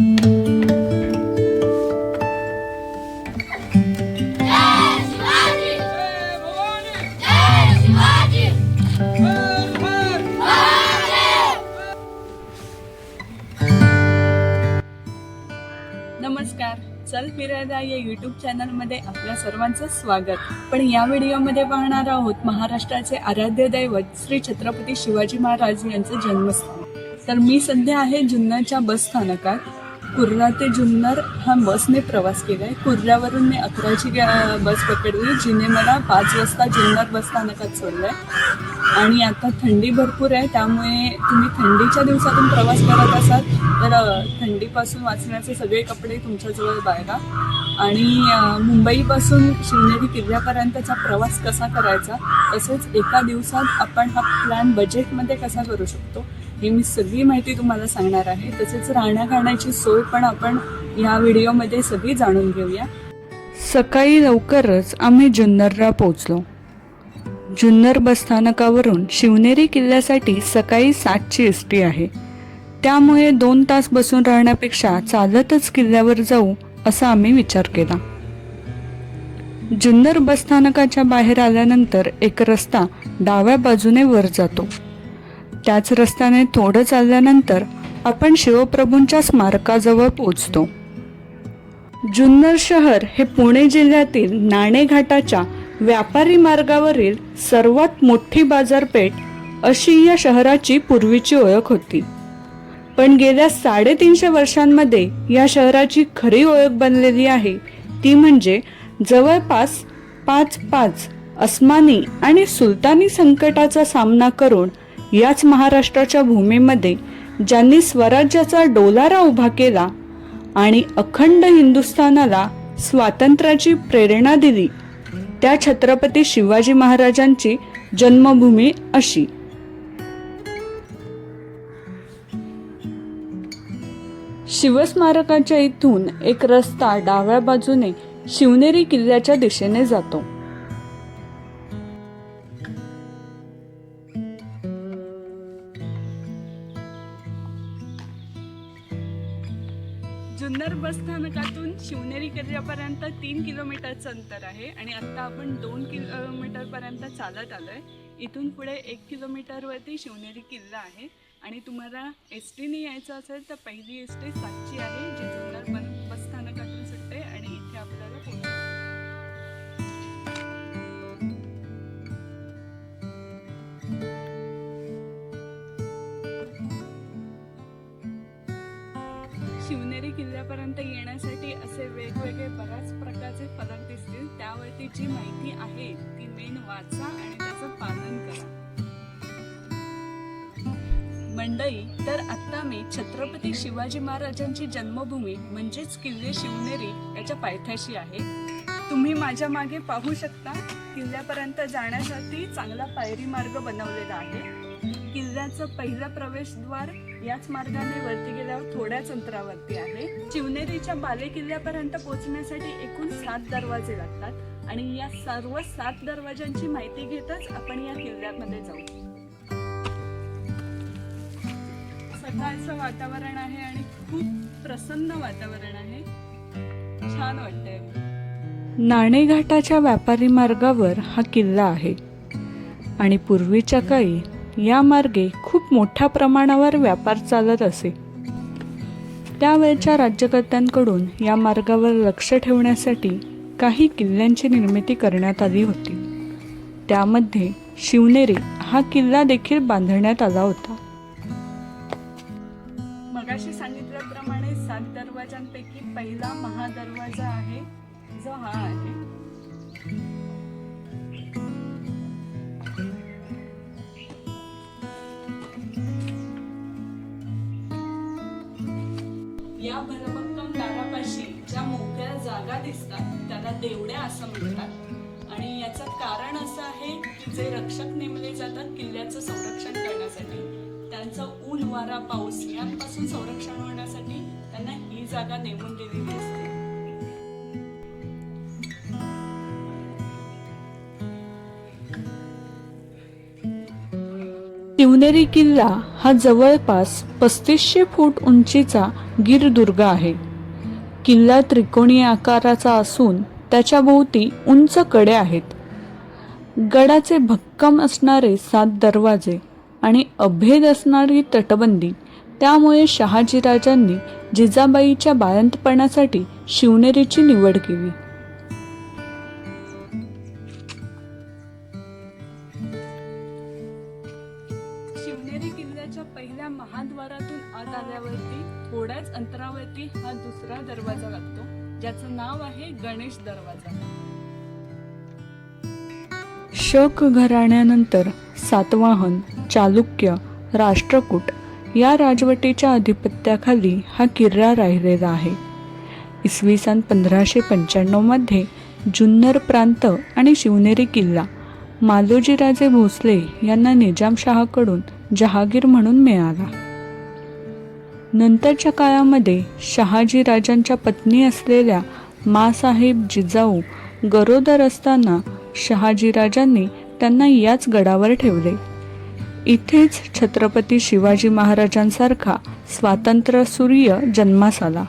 नमस्कार, चल फिरायला या यूट्यूब चॅनलमध्ये आपल्या सर्वांचं स्वागत. पण या व्हिडिओमध्ये पाहणार आहोत महाराष्ट्राचे आराध्य दैवत श्री छत्रपती शिवाजी महाराज यांचं जन्मस्थान. तर मी सध्या आहे जुन्नरच्या बस स्थानकात. कुर्ला ते जुन्नर हा बसने प्रवास केलाय. कुर्ल्यावरून मी 11ची बस पकडली, जिने मला 5 वाजता जुन्नर बस स्थानकात सोडलंय. आणि आता थंडी भरपूर आहे, त्यामुळे तुम्ही थंडीच्या दिवसातून प्रवास करत असाल तर थंडीपासून वाचण्याचे सगळे कपडे तुमच्याजवळ बाळगा. आणि मुंबईपासून शिवनेरी किल्ल्यापर्यंतचा प्रवास कसा करायचा, तसेच एका दिवसात आपण हा प्लॅन बजेटमध्ये कसा करू शकतो, ही मी सगळी माहिती तुम्हाला सांगणार आहे. तसेच राहण्या खाण्याची सोय पण आपण या व्हिडिओमध्ये सगळी जाणून घेऊया. सकाळी लवकरच आम्ही जुन्नरला पोहोचलो. जुन्नर बसस्थानकावरून शिवनेरी किल्ल्यासाठी सकाळी 7ची एसटी आहे. त्यामुळे 2 तास बसून राहण्यापेक्षा चालतच किल्ल्यावर जाऊ असा आम्ही विचार केला. जुन्नर बसस्थानकाच्या बाहेर आल्यानंतर एक रस्ता डाव्या बाजूने वर जातो. त्याच रस्त्याने थोडं चालल्यानंतर आपण शिवप्रभूंच्या स्मारकाजवळ पोहोचतो. जुन्नर शहर हे पुणे जिल्ह्यातील नाणे घाटाच्या व्यापारी मार्गावरील सर्वात मोठी बाजारपेठ अशी या शहराची पूर्वीची ओळख होती. पण गेल्या 350 वर्षांमध्ये या शहराची खरी ओळख बनलेली आहे ती म्हणजे जवळपास 5 अस्मानी आणि सुलतानी संकटाचा सामना करून याच महाराष्ट्राच्या भूमीमध्ये ज्यांनी स्वराज्याचा डोलारा उभा केला आणि अखंड हिंदुस्थानाला स्वातंत्र्याची प्रेरणा दिली त्या छत्रपती शिवाजी महाराजांची जन्मभूमी अशी. शिवस्मारकाच्या इथून एक रस्ता डाव्या बाजूने शिवनेरी किल्ल्याच्या दिशेने जातो. जुन्नर बस स्थानकातून शिवनेरी किल्ल्यापर्यंत 3 किलोमीटरचं अंतर आहे आणि आता आपण 2 किलोमीटरपर्यंत चालत आलोय. इथून पुढे 1 किलोमीटरवरती शिवनेरी किल्ला आहे. आणि तुम्हाला एसटीने यायचं असेल तर पहिली एसटी 7ची आहे, जी जुन्नर बस स्थानकातून सुटते आणि इथे आपल्याला पोहोचते. शिवनेरी किल्ल्यापर्यंत येण्यासाठी असे वेगवेगळे बऱ्याच प्रकारचे फलक दिसतील. त्यावरती जी माहिती आहे ती मेन वाचा आणि त्याचं पालन करा. मंडळी, तर आता मी छत्रपती शिवाजी महाराजांची जन्मभूमी म्हणजेच किल्ले शिवनेरी याच्या पायथ्याशी आहे. तुम्ही माझ्या मागे पाहू शकता, किल्ल्यापर्यंत जाण्यासाठी चांगला पायरी मार्ग बनवलेला आहे. किल्ल्याचं पहिलं प्रवेशद्वार याच मार्गाने वरती गेल्यावर थोड्याच अंतरावरती आहे. शिवनेरीच्या बाले किल्ल्यापर्यंत पोहोचण्यासाठी एकूण 7 दरवाजे लागतात आणि या सर्व 7 दरवाजांची माहिती घेतच आपण या किल्ल्यामध्ये जाऊ. सकाळचं वातावरण आहे आणि खूप प्रसन्न वातावरण आहे, छान वाटतंय. नाणे घाटाच्या व्यापारी मार्गावर हा किल्ला आहे आणि पूर्वीच्या काळी या मार्गे खूप मोठ्या प्रमाणावर व्यापार चालत असे. त्यावेळच्या राज्यकर्त्यांकडून या मार्गावर लक्ष ठेवण्यासाठी काही किल्ल्यांची निर्मिती करण्यात आली होती. त्यामध्ये शिवनेरी हा किल्ला देखील बांधण्यात आला होता. मगाशी सांगितल्याप्रमाणे 7 दरवाजांपैकी पहिला महादरवाजा आहे जो हा आहे. या भरभक्कम दारापाशी ज्या मोकळ्या जागा दिसतात त्याला देवड्या असं म्हणतात. आणि याचं कारण असं आहे की जे रक्षक नेमले जातात किल्ल्याचं संरक्षण करण्यासाठी, त्यांचं ऊन, वारा, पाऊस यांपासून संरक्षण होण्यासाठी त्यांना ही जागा नेमून दिलेली असते. शिवनेरी किल्ला हा जवळपास 3500 फूट उंचीचा गिरदुर्ग आहे. किल्ला त्रिकोणी आकाराचा असून त्याच्या भोवती उंच कडे आहेत. गडाचे भक्कम असणारे 7 दरवाजे आणि अभेद असणारी तटबंदी, त्यामुळे शहाजीराजांनी जिजाबाईच्या बाळंतपणासाठी शिवनेरीची निवड केली. शिवनेरी किल्ल्याच्या पहिल्या महाद्वारातून आत आल्यावरती थोड्याच अंतरावरती हा दुसरा दरवाजा लागतो, ज्याचं नाव आहे गणेश दरवाजा. शक घराण्यानंतर सातवाहन, चालुक्य, राष्ट्रकूट या राजवटीच्या अधिपत्याखाली हा किल्ला राहिलेला आहे. इसवी सन 1595 मध्ये जुन्नर प्रांत आणि शिवनेरी किल्ला मालोजीराजे भोसले यांना निजामशाहाकडून जहागीर म्हणून मिळाला. नंतरच्या काळामध्ये शहाजी राजांच्या पत्नी असलेल्या माँसाहेब जिजाऊ गरोदर असताना शहाजीराजांनी त्यांना याच गडावर ठेवले. इथेच छत्रपती शिवाजी महाराजांसारखा स्वातंत्र्यसूर्य जन्मास आला.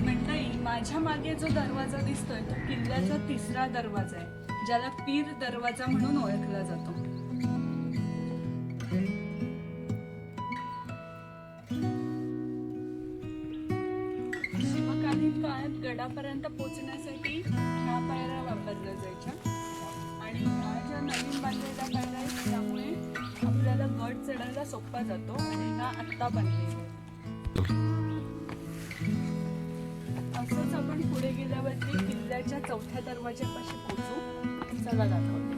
मंडळी, माझ्या मागे जो दरवाजा दिसतोय तो किल्ल्याचा 3रा दरवाजा आहे, ज्याला पीर दरवाजा म्हणून ओळखला जातो. शिवकालीन काळात गडापर्यंत पोहोचण्यासाठी ह्या पायऱ्या वापरल्या जायच्या आणि ह्या ज्या नवीन बांधलेल्या पायऱ्या आहेत त्यामुळे आपल्याला गड चढायला सोपा जातो आणि ह्या आत्ता बांधलेल्या. असंच आपण पुढे गेल्यावरती किल्ल्याच्या 4थ्या दरवाज्यापाशी पोहोचू. चला दाखवते.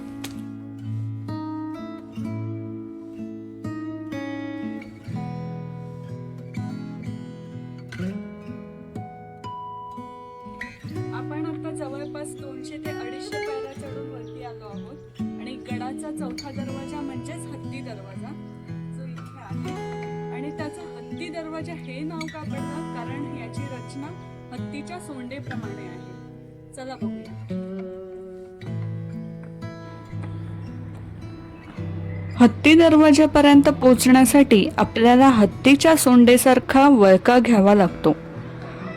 आपण आता जवळपास 200 ते 250 पायऱ्या चढून वरती आलो आहोत आणि गडाचा 4था दरवाजा म्हणजेच हत्ती दरवाजा जो इथे आहे. आणि त्याचं हत्ती दरवाजा हे नाव का पडलं, कारण याची रचना हत्तीच्या सोंडेप्रमाणे आहे. चला बघूया. हत्ती दरवाजापर्यंत पोहोचण्यासाठी आपल्याला हत्तीच्या सोंडेसारखा वळका घ्यावा लागतो.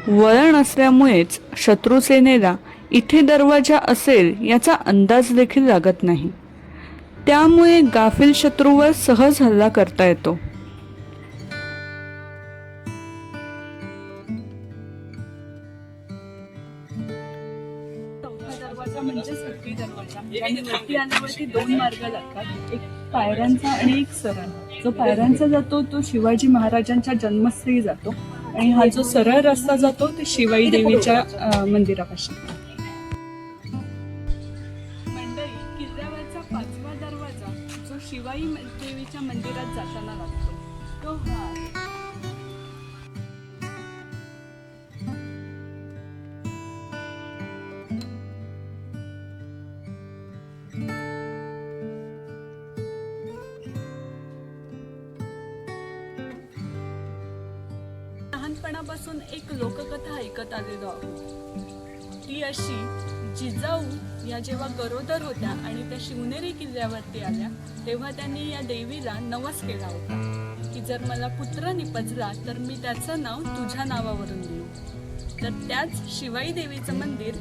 वळण असल्यामुळेच शत्रुसेनेला इथे दरवाजा असेल याचा अंदाज देखील लागत नाही. त्यामुळे गाफील शत्रूवर सहज हल्ला करता येतो. दरवाजा म्हणजे हत्ती दरवाजा. आणि वरती आल्यावरती 2 मार्ग लागतात, एक पायऱ्यांचा आणि एक सरळ. जो पायऱ्यांचा जातो तो शिवाजी महाराजांच्या जन्मस्थळी जातो आणि हा जो सरळ रस्ता जातो ते शिवाई देवीच्या मंदिरापाशी. मंडळी, किल्ल्यावरचा 5वा दरवाजा जो शिवाई देवीच्या मंदिरात जाताना लागतो तो हा आहे. लहानपणापासून एक लोककथा ऐकत आलेलो आहोत. ती अशी, जिजाऊ या जेव्हा गरोदर होत्या आणि त्या शिवनेरी किल्ल्यावरती आल्या तेव्हा त्यांनी या देवीला नवस केला होता की जर मला पुत्र निपजला तर मी त्याचं नाव तुझ्या नावावरून देऊ. तर त्याच शिवाई देवीचं मंदिर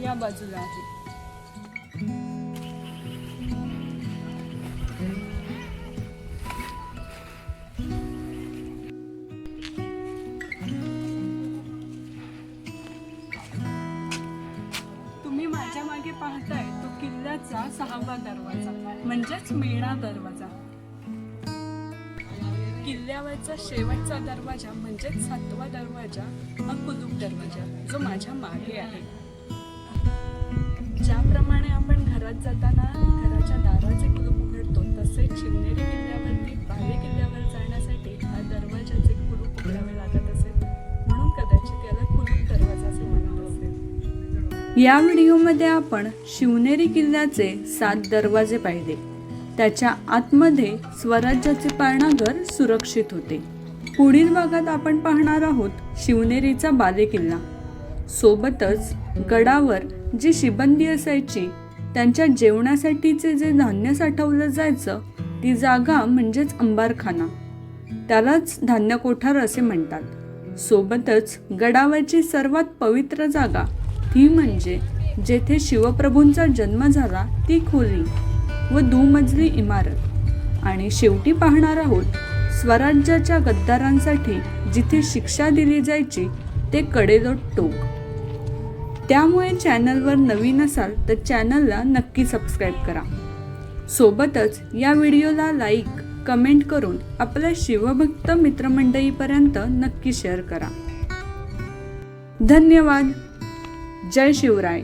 या बाजूला आहे. पाहताय तो किल्ल्याचा 6वा दरवाजा म्हणजेच मेणा दरवाजा. किल्ल्यावरचा शेवटचा दरवाजा म्हणजेच 7वा दरवाजा हा कुलूप दरवाजा जो माझ्या मागे आहे. ज्याप्रमाणे आपण घरात जाताना घराच्या दाराचे कुलूप उघडतो तसेच शिवनेरी किल्ल्यावरती बाले किल्ल्यावर जाण्यासाठी हा दरवाजाचे कुलूप उघडावे लागत असेल, म्हणून कदाचित याला कुलूप दरवाजा असे म्हणत असेल. या व्हिडिओमध्ये आपण शिवनेरी किल्ल्याचे 7 दरवाजे पाहिले. त्याच्या आतमध्ये स्वराज्याचे पाळणाघर सुरक्षित होते. पुढील भागात आपण पाहणार आहोत शिवनेरीचा बालेकिल्ला. सोबतच गडावर जी शिबंदी असायची, त्यांच्या जेवणासाठीचे जे धान्य साठवलं जायचं ती जागा म्हणजेच अंबारखाना, त्यालाच धान्य कोठार असे म्हणतात. सोबतच गडावरची सर्वात पवित्र जागा ती म्हणजे जेथे शिवप्रभूंचा जन्म झाला ती खोली व दुमजली इमारत. आणि शेवटी पाहणार आहोत स्वराज्याच्या गद्दारांसाठी जिथे शिक्षा दिली जायची ते कडेलोट टोक. त्यामुळे चॅनलवर नवीन असाल तर चॅनलला नक्की सबस्क्राईब करा. सोबतच या व्हिडिओला लाईक, कमेंट करून आपल्या शिवभक्त मित्रमंडळीपर्यंत नक्की शेअर करा. धन्यवाद. जय शिवराय.